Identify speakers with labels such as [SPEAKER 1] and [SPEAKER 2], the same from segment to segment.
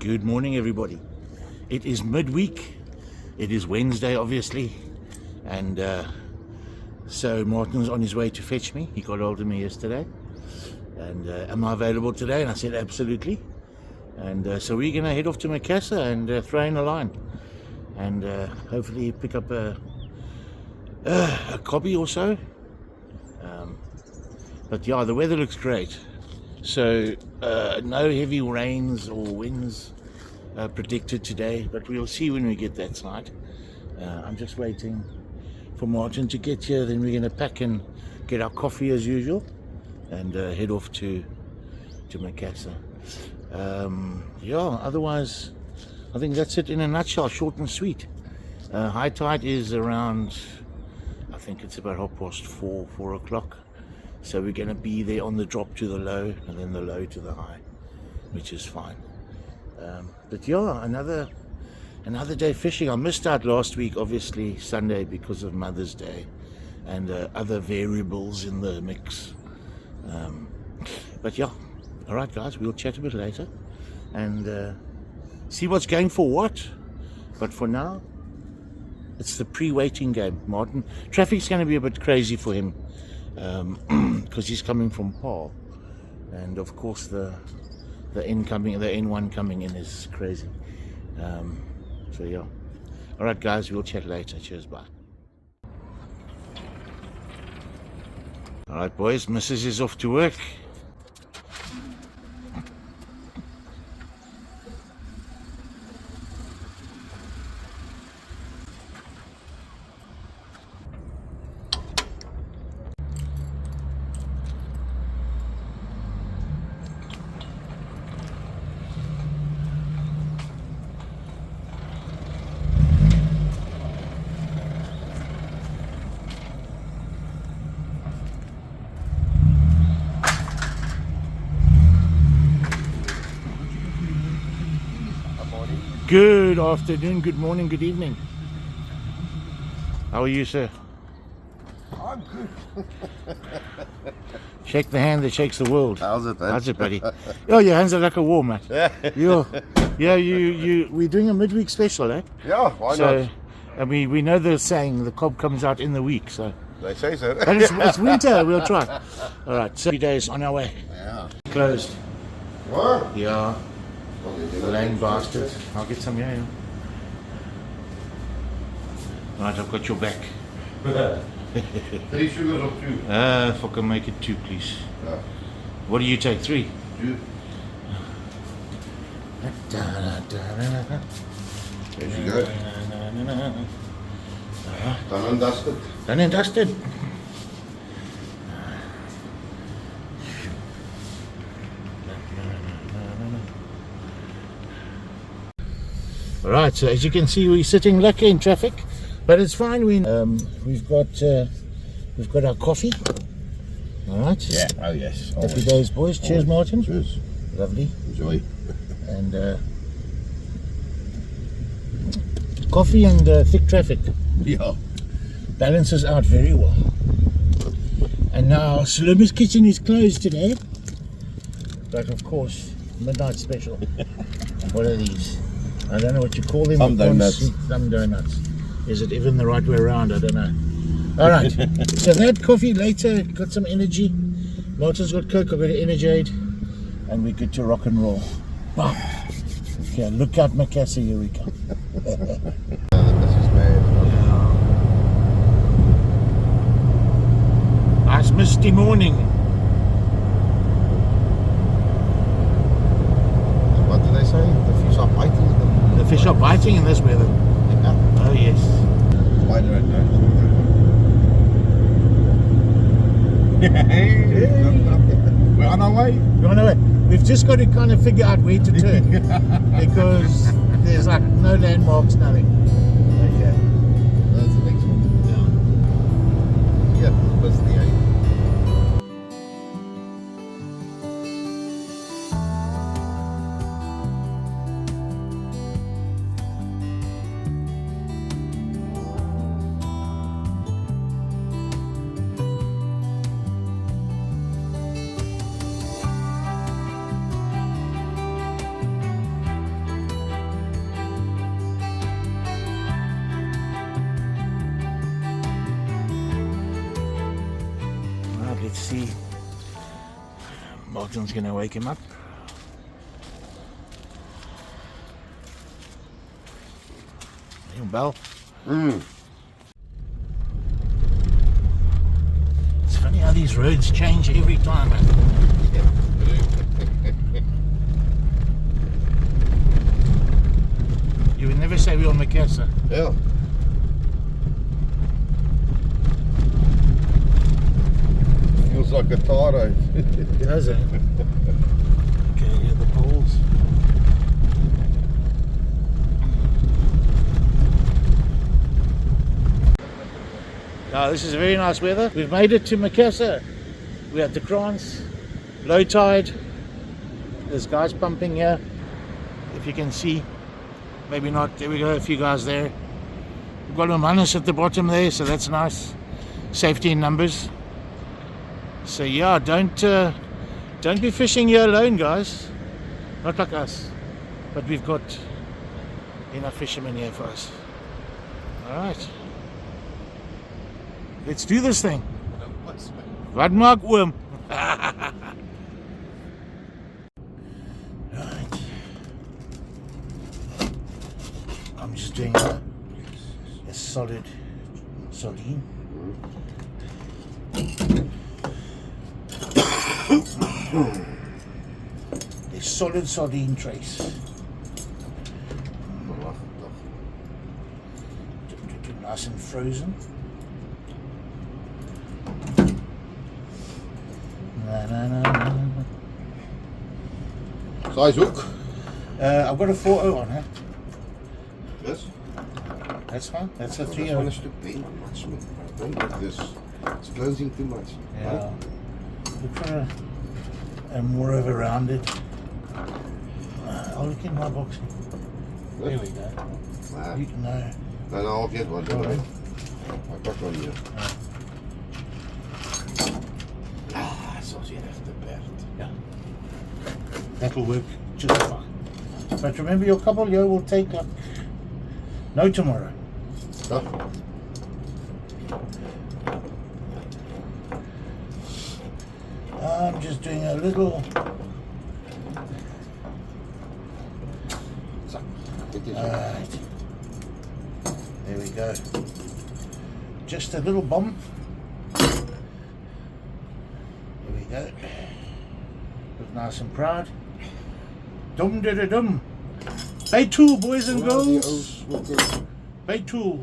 [SPEAKER 1] Good morning, everybody. It is midweek. It is Wednesday, obviously, and so Martin's on his way to fetch me. He got hold of me yesterday, and am I available today? And I said absolutely. And so we're gonna head off to Macassar and throw in a line, and hopefully pick up a cobby or so. But yeah, the weather looks great. So no heavy rains or winds predicted today, but we'll see when we get that side. I'm just waiting for Martin to get here, then we're going to pack and get our coffee as usual and head off to Macassar. Yeah, otherwise I think that's it in a nutshell, short and sweet. High tide is around, I think it's about 4 o'clock. So we're going to be there on the drop to the low and then the low to the high, which is fine. But yeah, another day fishing. I missed out last week, obviously Sunday, because of Mother's Day and other variables in the mix. But yeah, all right guys, we'll chat a bit later and see what's going for what. But for now, it's the pre-waiting game. Martin, traffic's going to be a bit crazy for him. Because he's coming from Paul, and of course the N1 coming in is crazy. So yeah, all right guys, we'll chat later. Cheers, bye. All right boys, Mrs. is off to work. Good afternoon, good morning, good evening. How are you, sir?
[SPEAKER 2] I'm good.
[SPEAKER 1] Shake the hand that shakes the world.
[SPEAKER 2] How's it, man?
[SPEAKER 1] How's it, buddy? Oh, your hands are like a war, mate. You, we're doing a midweek special, eh?
[SPEAKER 2] Yeah, why not?
[SPEAKER 1] And we know the saying, the cob comes out in the week, so.
[SPEAKER 2] They say so.
[SPEAKER 1] But it's winter, we'll try. All right, so 3 days on our way.
[SPEAKER 2] Yeah.
[SPEAKER 1] Closed.
[SPEAKER 2] What?
[SPEAKER 1] Yeah. The lame bastard. I'll get some here. Right, I've got your back.
[SPEAKER 2] 3 sugars or 2?
[SPEAKER 1] If I can make it 2, please.
[SPEAKER 2] Yeah.
[SPEAKER 1] What do you take? 3?
[SPEAKER 2] 2. There you go. Done and dusted.
[SPEAKER 1] Done and dusted. Alright, so as you can see, we're sitting lucky in traffic, but it's fine. We've got our coffee. Alright.
[SPEAKER 2] Yeah, oh yes.
[SPEAKER 1] Happy
[SPEAKER 2] Always.
[SPEAKER 1] days, boys. Cheers, Martin.
[SPEAKER 2] Cheers.
[SPEAKER 1] Lovely.
[SPEAKER 2] Enjoy.
[SPEAKER 1] And coffee and thick traffic
[SPEAKER 2] Yeah.
[SPEAKER 1] balances out very well. And now Saloma's kitchen is closed today, but of course midnight special. What are these? I don't know what you call them.
[SPEAKER 2] Thumb donuts.
[SPEAKER 1] Thumb donuts. Is it even the right way around? I don't know. All right. So that coffee later, got some energy. Martin's got Coke, I've got an Energade, and we're good to rock and roll. Bam. Okay, look out Macassar, here we come.
[SPEAKER 2] This is mad.
[SPEAKER 1] Nice misty morning.
[SPEAKER 2] What do they say? The fish are biting.
[SPEAKER 1] The fish are biting in this weather.
[SPEAKER 2] Yeah.
[SPEAKER 1] Oh yes.
[SPEAKER 2] Spider at night. We're on our way.
[SPEAKER 1] We're on our way. We've just got to kind of figure out where to turn because there's like no landmarks, nothing.
[SPEAKER 2] Okay. That's the next one. Yeah. Yeah, that's the aim.
[SPEAKER 1] see. Martin's gonna wake him up. Hey, Bell. It's funny how these roads change every time, man. You would never say we're on Macassar.
[SPEAKER 2] Yeah. Feels like a tar road.
[SPEAKER 1] Does it? Okay, here are the poles. Now this is very nice weather. We've made it to Macassar. We're at the Krans, low tide. There's guys pumping here. If you can see, maybe not. There we go, a few guys there. We've got a manus at the bottom there, so that's nice. Safety in numbers. So yeah, don't be fishing here alone, guys. Not like us, but we've got enough fishermen here for us. All right, let's do this thing. Wat maak oom? Right. I'm just doing a solid sardine. A solid sardine trace. Nice and frozen.
[SPEAKER 2] Size hook?
[SPEAKER 1] I've got a 4.0 on her.
[SPEAKER 2] Yes.
[SPEAKER 1] That's fine. That's a
[SPEAKER 2] That's
[SPEAKER 1] 3.0.
[SPEAKER 2] one stuk been much more. I don't like this. It's closing too much.
[SPEAKER 1] Yeah. Look for a more of a rounded. I'll look in my box. There we go.
[SPEAKER 2] Nah.
[SPEAKER 1] No.
[SPEAKER 2] No, I'll get one. Don't worry. I've got one here. Zoals je echt de bert.
[SPEAKER 1] Yeah. That'll work just fine. But remember, your kabeljauw will take like no tomorrow.
[SPEAKER 2] Ja.
[SPEAKER 1] I'm just doing a little.
[SPEAKER 2] Zo. Dit is het.
[SPEAKER 1] Alright. There we go. Just a little bomb. There we go. Look nice and proud. Dum da da dum. Bay tool, boys and girls. Bay tool.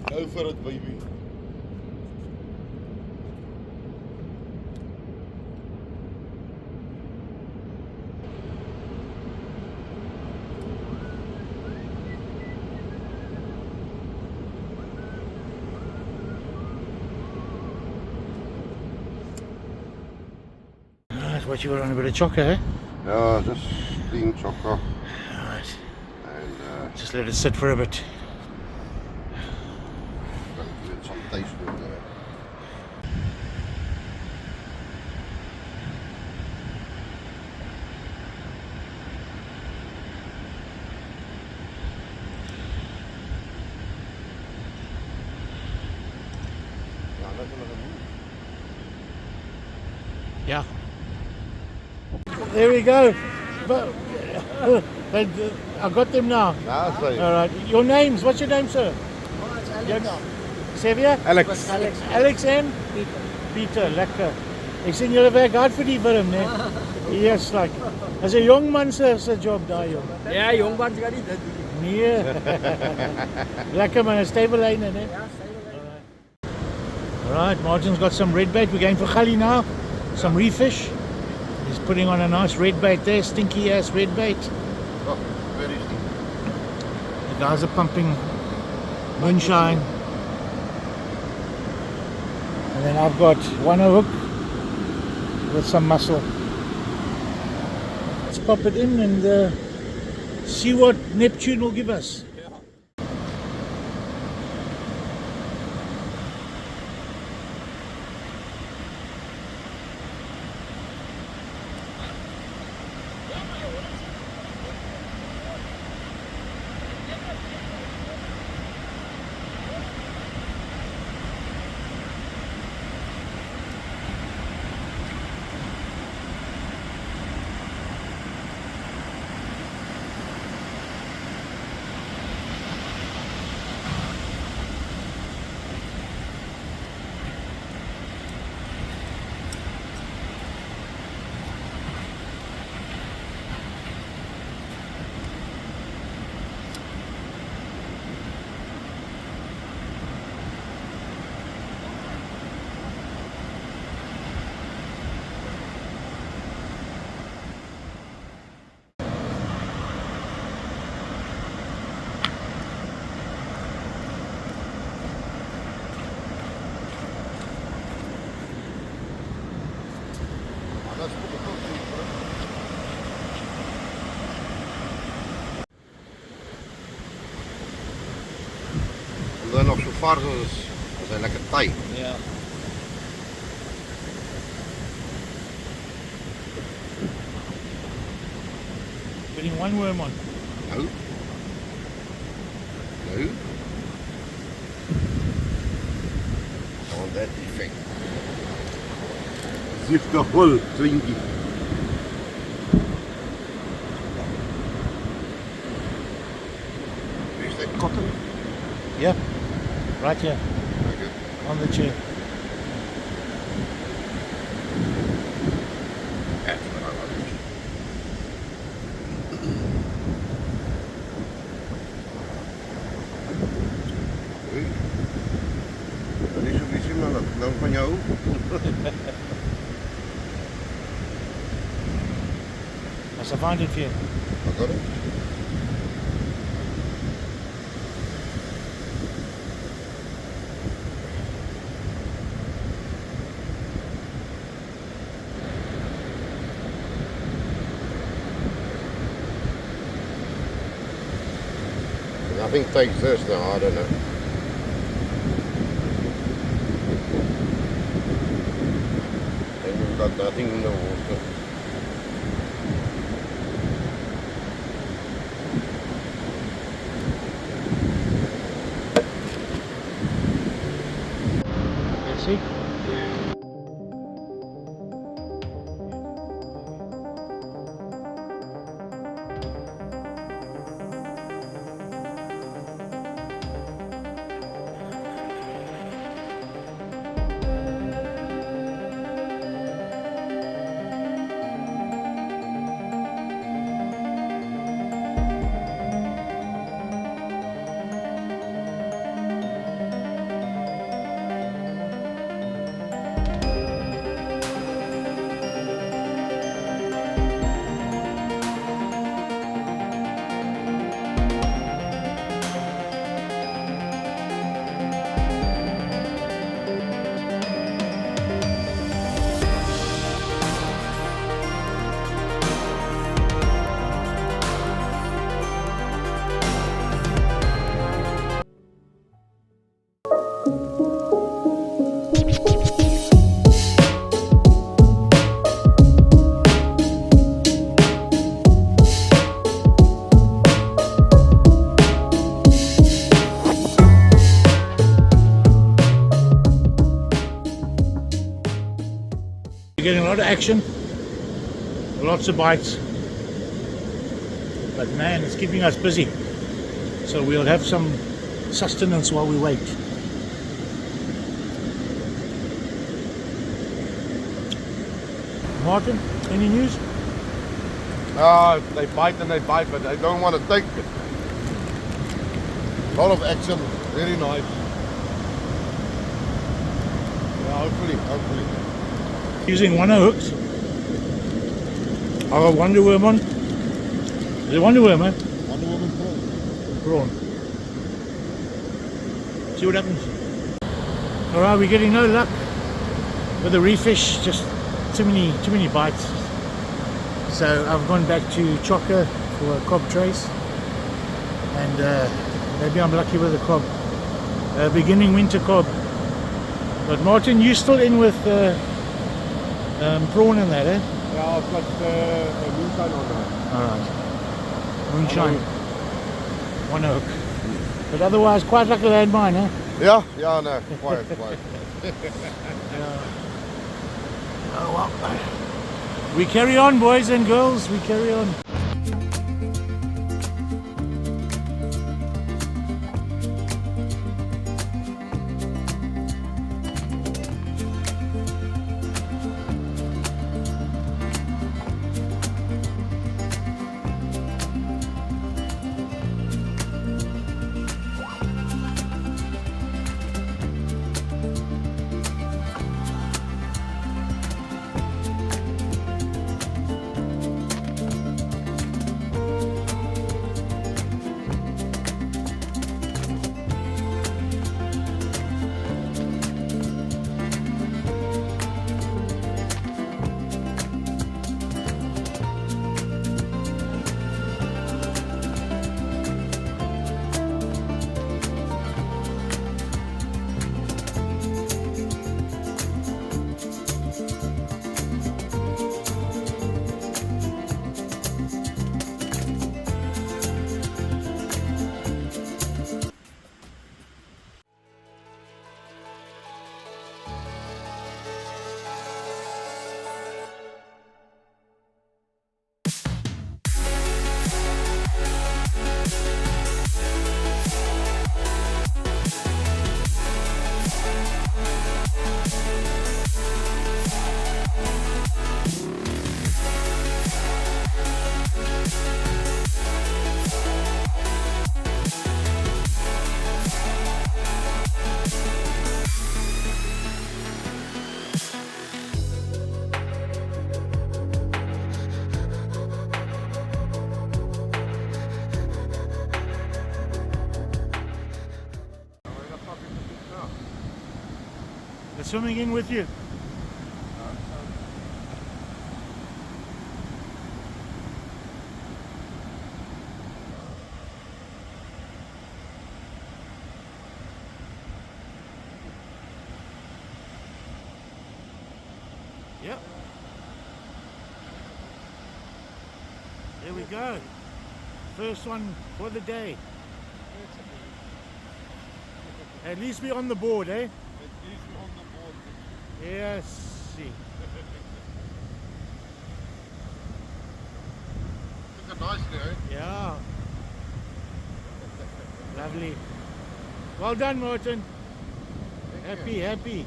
[SPEAKER 2] Go for it, baby.
[SPEAKER 1] Right, what you got on a bit of chocolate, eh?
[SPEAKER 2] Ja, just clean chocolate.
[SPEAKER 1] Right.
[SPEAKER 2] And
[SPEAKER 1] Just let it sit for a bit.
[SPEAKER 2] give it some taste with it. Ja, dat is nog een moe.
[SPEAKER 1] Yeah. There we go. But, I got them now.
[SPEAKER 2] Ja, dat is
[SPEAKER 1] All right. Your names? What's your name, sir? Xavier?
[SPEAKER 2] Alex.
[SPEAKER 1] Alex en? Peter. Lekker. Ik sien julle werk hard vir die firm, né? Yes, like. As 'n jong man se job daai, jong.
[SPEAKER 3] Ja, jong man kan nie dit doen nie.
[SPEAKER 1] Nee. Lekker man, 'n stable line, né?
[SPEAKER 3] Ja,
[SPEAKER 1] All right, Martin's got some red bait. We're going for Khali now. Some reef fish. He's putting on a nice red bait there, stinky ass red bait.
[SPEAKER 2] Oh, very stinky.
[SPEAKER 1] The guys are pumping moonshine. And then I've got one hook with some mussel. Let's pop it in and see what Neptune will give us.
[SPEAKER 2] Omdat hij nog zo vars is, is hij lekker taai.
[SPEAKER 1] Ja. Putting one worm on.
[SPEAKER 2] No. No. I want that effect. Zit de hol, Twinkie. Is that cotton?
[SPEAKER 1] Yeah, right here
[SPEAKER 2] Okay.
[SPEAKER 1] on the chair.
[SPEAKER 2] That's what I want. Dat is zo'n beetje, maar dan van jou.
[SPEAKER 1] Must I find it for you?
[SPEAKER 2] I got it. Nothing takes this now, I don't know. And we've got nothing in the water.
[SPEAKER 1] Let's see. We're getting a lot of action, lots of bites, but man, it's keeping us busy. So we'll have some sustenance while we wait. Martin, any news?
[SPEAKER 2] They bite and they bite, but they don't want to take it. A lot of action, very nice. Yeah, hopefully.
[SPEAKER 1] Using one hooks. I got Wonder Worm on. Is it Wonder Worm, eh?
[SPEAKER 2] Wonder Woman
[SPEAKER 1] Prawn. See what happens. Alright, we're getting no luck with the reef fish, just too many bites. So I've gone back to Chocker for a cob trace, and maybe I'm lucky with a cob. Beginning winter cob. But Martin, you still in with prawn and that, eh?
[SPEAKER 3] Ja, I've got moonshine on now.
[SPEAKER 1] Alright. Moonshine. One hook. But otherwise quite like a landmine, eh?
[SPEAKER 2] Yeah, no, quiet.
[SPEAKER 1] Oh well. We carry on, boys and girls, we carry on. They're swimming in with you. Yep. There we go. First one for the day. At least we're on the board, eh? Yes. See.
[SPEAKER 2] Look at nicely, eh?
[SPEAKER 1] Yeah. Lovely. Well done, Martin. Happy.
[SPEAKER 2] Happy.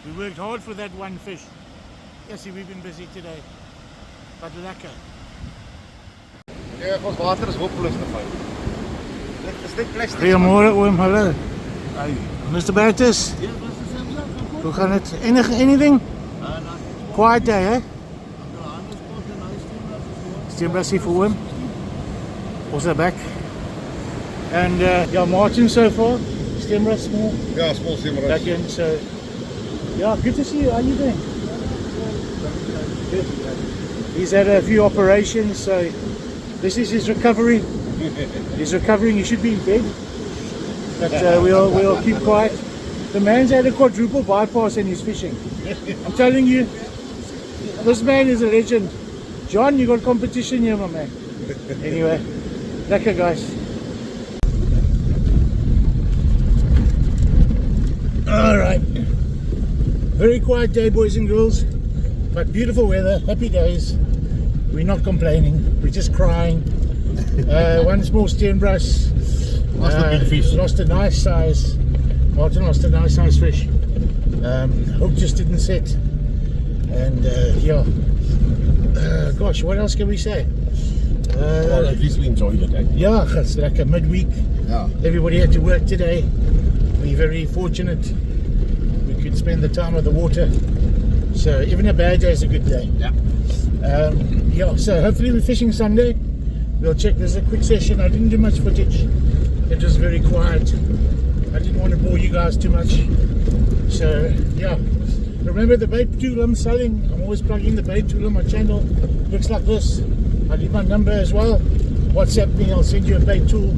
[SPEAKER 1] We worked hard for that one fish. Yes, we've been busy today. But lekker.
[SPEAKER 2] Ja, ons water is hopeloos te fyn. Dit is net plastic.
[SPEAKER 1] Goeiemôre oom, hallo. Hi. Mr. Bertus.
[SPEAKER 2] Ja, wat is dit?
[SPEAKER 1] Hoe gaan het? Anything? Quiet day, eh? Steenbrassie for oom. Also back. And yeah, Martin so far. Steenbras small.
[SPEAKER 2] Ja, small simmer.
[SPEAKER 1] Back in, so yeah, good to see you. How are you doing? Good. He's had a few operations, so this is his recovery. He's recovering. He should be in bed, but we'll keep quiet. The man's had a quadruple bypass and he's fishing. I'm telling you, this man is a legend. John, you got competition here, my man. Anyway, lekker guys. All right. Very quiet day, boys and girls, but beautiful weather, happy days. We're not complaining, we're just crying. One small steenbras.
[SPEAKER 2] Lost a big fish.
[SPEAKER 1] Lost a nice size. Martin lost a nice size fish. Hook just didn't set. And yeah. Gosh, what else can we say?
[SPEAKER 2] Well, at least we enjoyed it, eh?
[SPEAKER 1] Yeah, it's like a midweek.
[SPEAKER 2] Yeah.
[SPEAKER 1] Everybody had to work today. we're very fortunate we could spend the time at the water. So even a bad day is a good day.
[SPEAKER 2] Yeah.
[SPEAKER 1] Yeah, so hopefully we're fishing Sunday. We'll check. There's a quick session. I didn't do much footage. It was very quiet. I didn't want to bore you guys too much. So yeah, remember the bait tool I'm selling. I'm always plugging the bait tool on my channel. Looks like this. I leave my number as well. WhatsApp me, I'll send you a bait tool.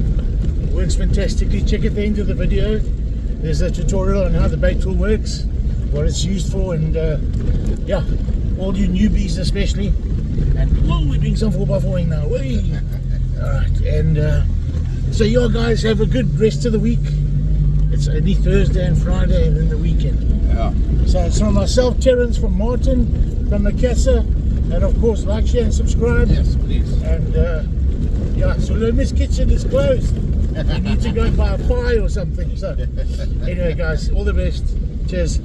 [SPEAKER 1] Works fantastically. Check at the end of the video. There's a tutorial on how the bait tool works, what it's used for, and yeah, all you newbies especially. And whoa, we're doing some 4x4ing now. Alright, and so you guys have a good rest of the week. It's only Thursday and Friday and then the weekend.
[SPEAKER 2] Yeah.
[SPEAKER 1] So it's from myself, Terence, from Martin, from Macassar, and of course like, share and subscribe.
[SPEAKER 2] Yes, please.
[SPEAKER 1] And yeah, so Lumi's kitchen is closed. You need to go and buy a pie or something. So anyway guys, all the best. Cheers.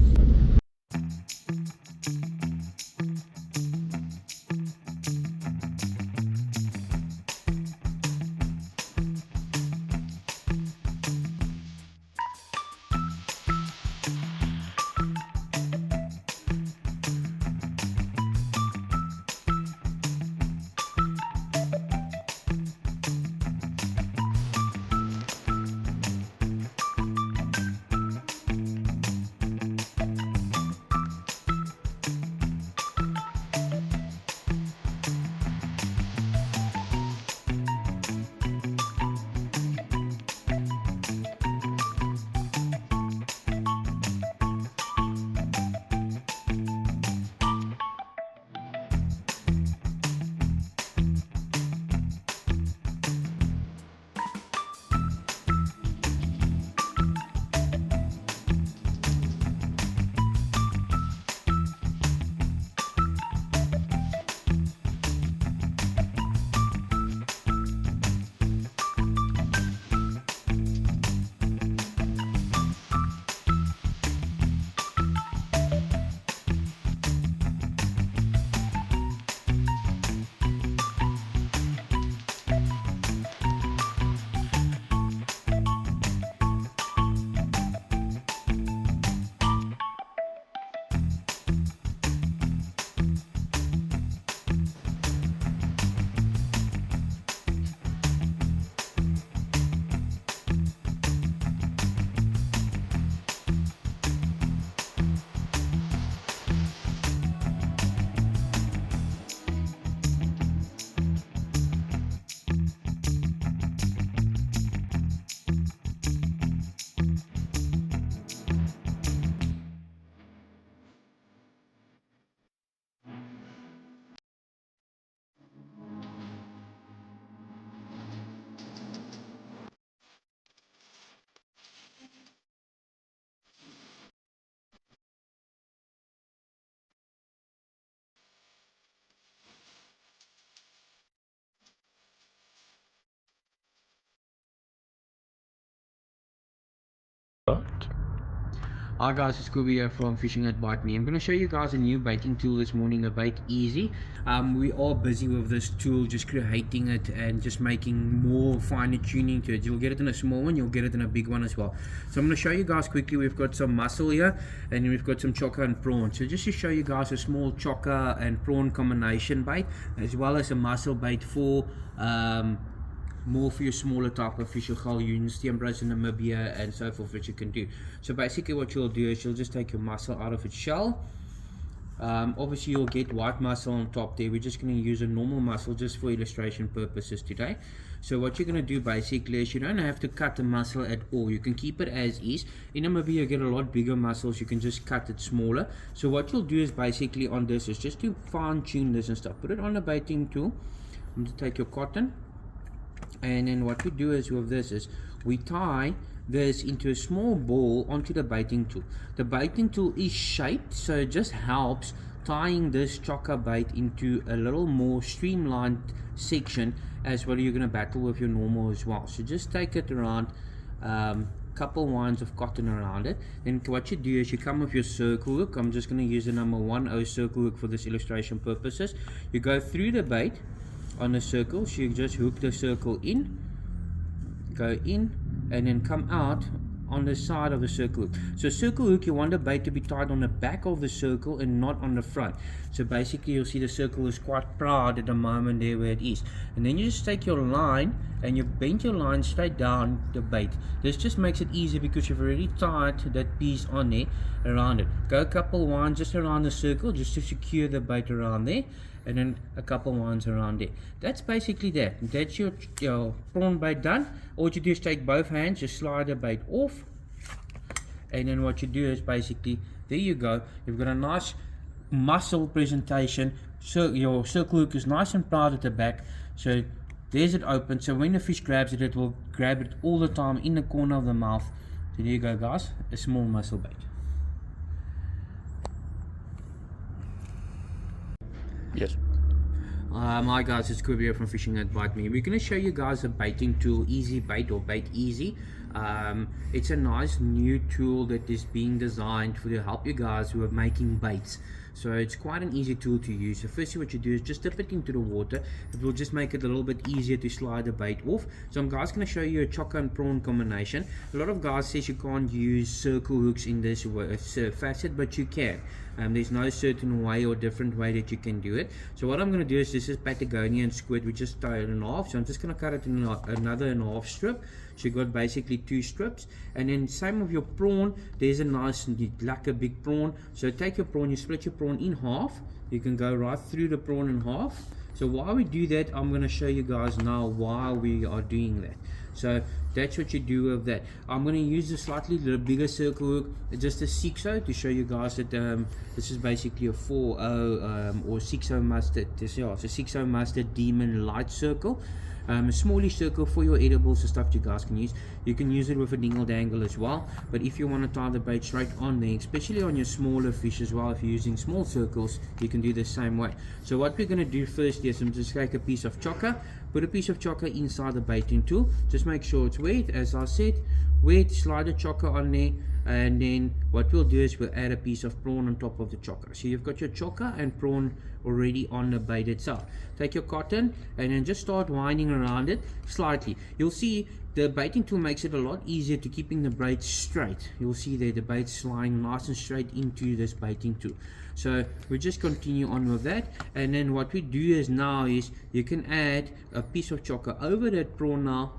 [SPEAKER 4] Hi guys, it's Scooby here from Fishing at Bite Me. I'm going to show you guys a new baiting tool this morning, a Bait Easy. We are busy with this tool, just creating it and just making more finer tuning to it. You'll get it in a small one, you'll get it in a big one as well. So I'm going to show you guys quickly. We've got some mussel here and we've got some chocker and prawn. So just to show you guys a small chocker and prawn combination bait, as well as a mussel bait for more for your smaller type of fish, your units, the umbrellas in Namibia and so forth, which you can do. So basically what you'll do is you'll just take your mussel out of its shell. Obviously you'll get white mussel on top there. We're just going to use a normal mussel just for illustration purposes today. So what you're going to do basically is you don't have to cut the mussel at all. You can keep it as is. In Namibia you get a lot bigger mussels, you can just cut it smaller. So what you'll do is basically on this is just to fine tune this and stuff. Put it on a baiting tool. I'm going to take your cotton. And then what we do is with this is we tie this into a small ball onto the baiting tool. The baiting tool is shaped, so it just helps tying this chocker bait into a little more streamlined section as well. You're going to battle with your normal as well. So just take it around, couple winds of cotton around it. Then what you do is you come with your circle hook. I'm just going to use the number 10 circle hook for this illustration purposes. You go through the bait on a circle, so you just hook the circle in, go in, and then come out on the side of the circle hook. So circle hook, you want the bait to be tied on the back of the circle and not on the front. So basically you'll see the circle is quite proud at the moment there where it is. And then you just take your line and you bend your line straight down the bait. This just makes it easy because you've already tied that piece on there around it. Go a couple winds just around the circle just to secure the bait around there, and then a couple winds around there. That's basically that. That's your prawn bait done. All you do is take both hands, just slide the bait off, and then what you do is basically, there you go, you've got a nice muscle presentation. So your circle hook is nice and proud at the back, so there's it open, so when the fish grabs it, it will grab it all the time in the corner of the mouth. So there you go guys, a small mussel bait.
[SPEAKER 1] Yes.
[SPEAKER 4] Hi guys, it's Kobia from Fishing at Bite Me. We're going to show you guys a baiting tool, Easy Bait or Bait Easy. It's a nice new tool that is being designed to help you guys who are making baits. So it's quite an easy tool to use. So firstly what you do is just dip it into the water. It will just make it a little bit easier to slide the bait off. So I'm guys going to show you a chocker and prawn combination. A lot of guys says you can't use circle hooks in this facet, but you can. There's no certain way or different way that you can do it. So what I'm going to do is, this is Patagonian squid, we just tie it in half. So I'm just going to cut it in another and a half strip. So you got basically 2 strips. And then same with your prawn, there's a nice like a big prawn. So take your prawn, you split your prawn in half. You can go right through the prawn in half. So while we do that, I'm going to show you guys now while we are doing that. So that's what you do with that. I'm going to use a slightly bigger circle hook, just a 6-0, to show you guys that this is basically a 4-0 or 6-0 mustard. It's a 6-0 mustard demon light circle. A smallish circle for your edibles and stuff you guys can use. You can use it with a dingle dangle as well, but if you want to tie the bait straight on there, especially on your smaller fish as well, if you're using small circles, you can do the same way. So what we're going to do first is I'm just take a piece of chocker, put a piece of chocker inside the baiting tool, just make sure it's wet, as I said, wet, slide the chocker on there, and then what we'll do is we'll add a piece of prawn on top of the chocker. So you've got your chocker and prawn already on the bait itself. Take your cotton and then just start winding around it slightly. You'll see the baiting tool makes it a lot easier to keeping the bait straight. You'll see there the bait's lying nice and straight into this baiting tool. So we just continue on with that, and then what we do is now is you can add a piece of chocker over that prawn now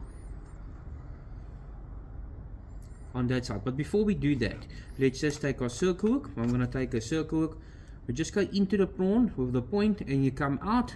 [SPEAKER 4] on that side. But before we do that, let's just take our circle hook. I'm going to take a circle hook. We just go into the prawn with the point, and you come out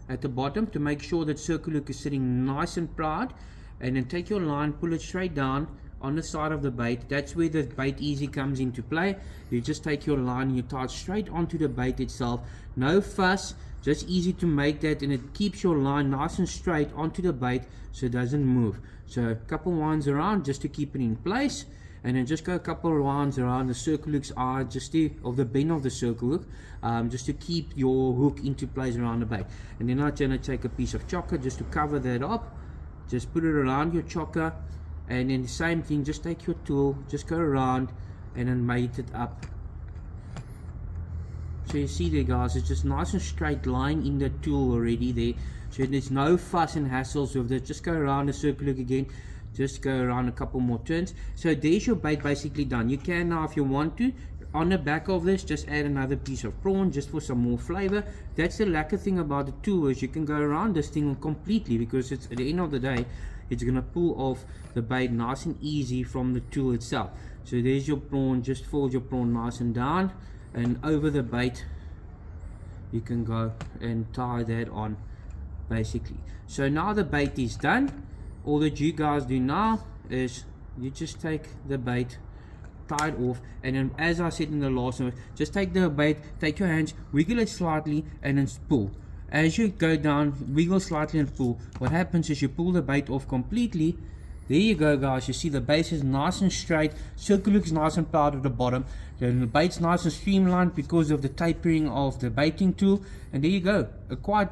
[SPEAKER 4] at the bottom to make sure that circle hook is sitting nice and proud, and then take your line, pull it straight down on the side of the bait. That's where the bait easy comes into play. You just take your line and you tie it straight onto the bait itself. No fuss, just easy to make that, and it keeps your line nice and straight onto the bait so it doesn't move. So a couple winds around just to keep it in place, and then just go a couple of winds around the circle hook's eye, just to, of the bend of the circle hook, just to keep your hook into place around the bait. And then I'm going to take a piece of chocker just to cover that up, just put it around your chocker, and then the same thing, just take your tool, just go around and then mate it up. So you see there guys, it's just nice and straight lying in the tool already there. So there's no fuss and hassles with it. Just go around the circle hook again, just go around a couple more turns. So there's your bait basically done. You can now, if you want to, on the back of this, just add another piece of prawn just for some more flavor. That's the lacquer thing about the tool, is you can go around this thing completely, because it's at the end of the day, it's gonna pull off the bait nice and easy from the tool itself. So there's your prawn. Just fold your prawn nice and down, and over the bait you can go and tie that on basically. So now the bait is done. All that you guys do now is you just take the bait, tie it off, and then as I said in the last one, just take the bait, take your hands, wiggle it slightly, and then pull. As you go down, wiggle slightly and pull. What happens is you pull the bait off completely. There you go guys, you see the base is nice and straight, circle looks nice and proud at the bottom, then the bait's nice and streamlined because of the tapering of the baiting tool, and there you go, a quite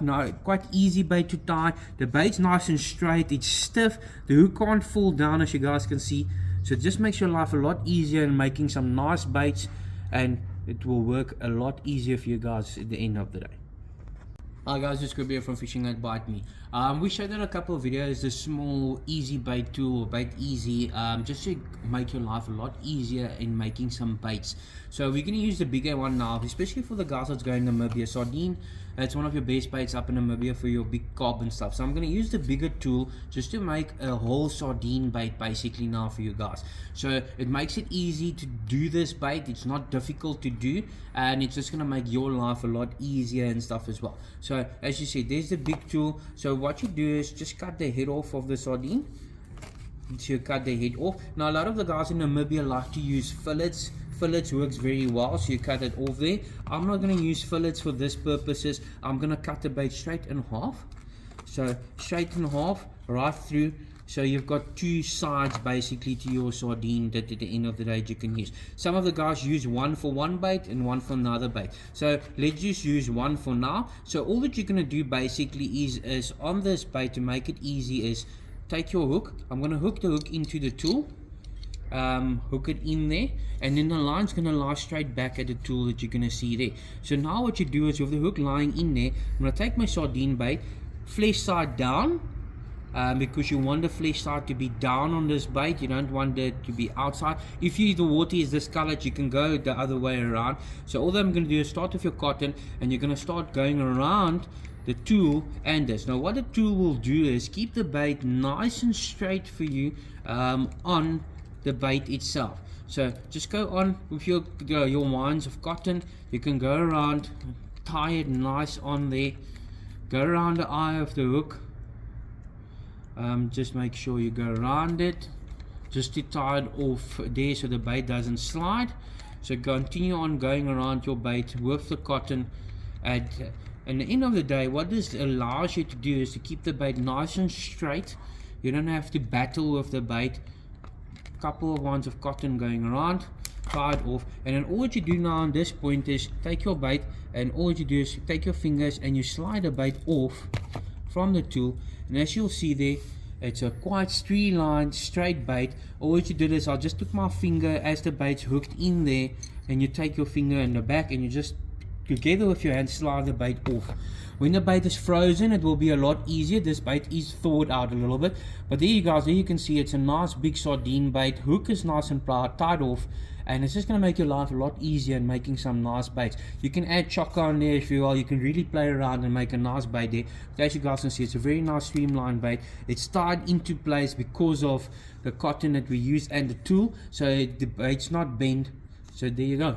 [SPEAKER 4] easy bait to tie. The bait's nice and straight, it's stiff, the hook can't fall down as you guys can see, so it just makes your life a lot easier in making some nice baits, and it will work a lot easier for you guys at the end of the day. Hi guys, it's Kobe from Fishing at Bite Me. We showed in a couple of videos the small easy bait tool, bait easy, just to make your life a lot easier in making some baits. So we're going to use the bigger one now, especially for the guys that's going to Namibia. Sardine, it's one of your best baits up in Namibia for your big carp and stuff. So I'm going to use the bigger tool just to make a whole sardine bait basically now for you guys. So it makes it easy to do this bait. It's not difficult to do, and it's just going to make your life a lot easier and stuff as well. So as you see, there's the big tool. So what you do is just cut the head off of the sardine. So you cut the head off. Now a lot of the guys in Namibia like to use fillets. Fillets works very well, so you cut it off there. I'm not going to use fillets for this purposes. I'm going to cut the bait straight in half. So straight in half, right through. So you've got two sides basically to your sardine that at the end of the day you can use. Some of the guys use one for one bait and one for another bait. So let's just use one for now. So all that you're going to do basically is on this bait, to make it easy, is take your hook. I'm going to hook the hook into the tool. Hook it in there, and then the line's going to lie straight back at the tool that you're going to see there. So now what you do is, with the hook lying in there, I'm going to take my sardine bait, flesh side down, because you want the flesh side to be down on this bait. You don't want it to be outside. If the water is discolored, you can go the other way around. So all that I'm going to do is start with your cotton, and you're going to start going around the tool and this. Now what the tool will do is keep the bait nice and straight for you on the bait itself. So just go on with your winds of cotton. You can go around, tie it nice on there, go around the eye of the hook. Just make sure you go around it, just to tie it off there so the bait doesn't slide. So continue on going around your bait with the cotton. And the end of the day, what this allows you to do is to keep the bait nice and straight. You don't have to battle with the bait. Couple of ones of cotton going around, tie it off, and then all that you do now on this point is take your bait, and all that you do is take your fingers and you slide the bait off from the tool. And as you'll see there, it's a quite streamlined straight bait. All that you did is I just took my finger as the bait's hooked in there, and you take your finger in the back and you just together with your hand slide the bait off. When the bait is frozen, it will be a lot easier. This bait is thawed out a little bit, but there you guys, there you can see it's a nice big sardine bait. Hook is nice and tied off, and it's just going to make your life a lot easier in making some nice baits. You can add choco on there if you will. You can really play around and make a nice bait there. But as you guys can see, it's a very nice streamlined bait. It's tied into place because of the cotton that we used and the tool, so the bait's not bent. So there you go.